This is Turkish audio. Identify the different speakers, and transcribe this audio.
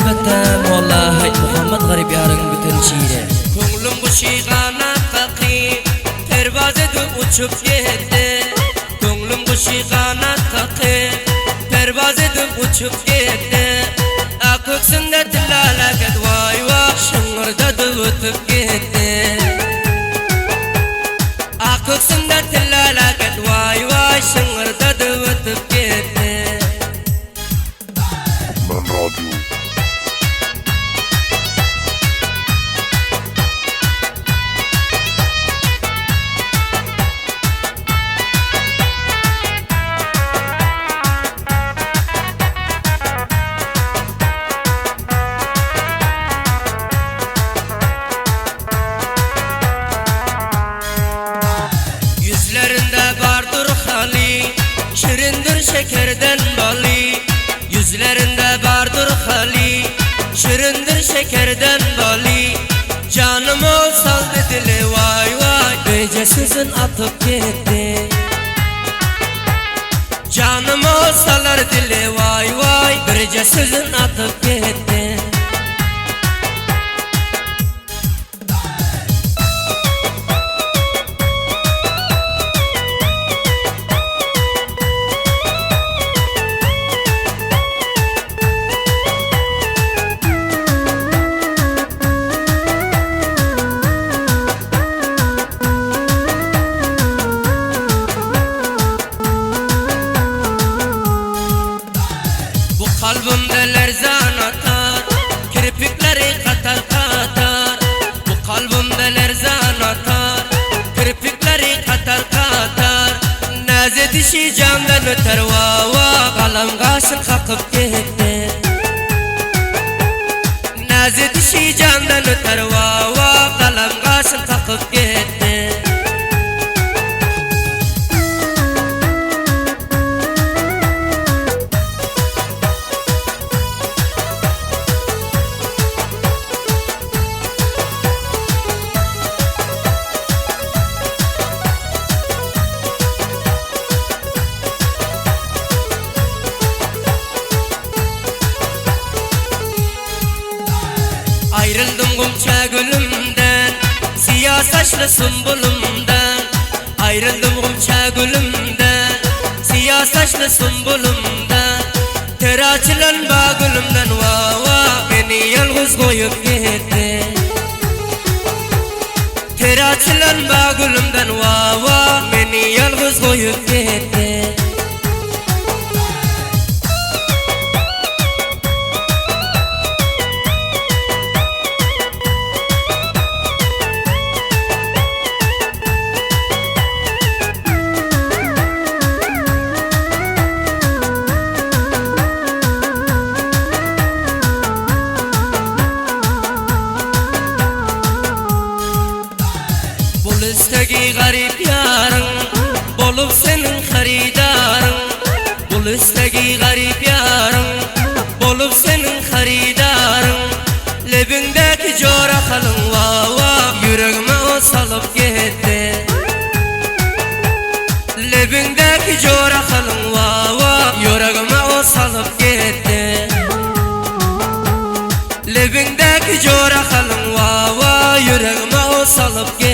Speaker 1: elbette Molla Muhammed Garip yarın bütün şiiri.
Speaker 2: Ko'nglim g'ushig'ana taqib pervoz edib uchib ketdi. Ko'nglim g'ushig'ana taqib pervoz edib uchib ketdi. Ko'ksimda tillalakat voy voy shing'irda o'tib ketdi. Ko'ksimda tillalakat voy voy shing'irda o'tib ketdi.
Speaker 3: Men radyo.
Speaker 2: Yüzlerinde vardır hali, şirindir şekerden bali. Yüzlerinde vardır hali, şirindir şekerden bali. Canım ol saldı dili vay vay,
Speaker 1: Böyce sözün atıp gitti.
Speaker 2: canım ol salar dili vay vay.
Speaker 1: Böyce sözün atıp gitti.
Speaker 2: Kalbimde lerzan atar, kirpikleri katar katar. Bu kalbimde lerzan atar, kirpikleri katar katar. Naze dişi camdan öter vava, kalam kaşın kakıp gitti. Naze dişi camdan öter vava, kalam kaşın kakıp gitti. Ayrıldım gümçe gülümden, siyah saçlı sümbülümden. Ayrıldım gümçe gülümden, siyah saçlı sümbülümden. Ter açılan bağ gülümden vava, beni yalnız koyup gitti. Ter açılan bağ gülümden vava, beni yalnız koyup gitti. Bulustaki garip yarın, bulup senin haridarın. Bulustaki garip yarın, bulup senin haridarın. Lebindeki cora kalın vava, yüreğime o salıp gitti. Lebindeki cora kalın vava, yüreğime o salıp gitti. Lebindeki cora kalın vava, yüreğime o salıp gitti.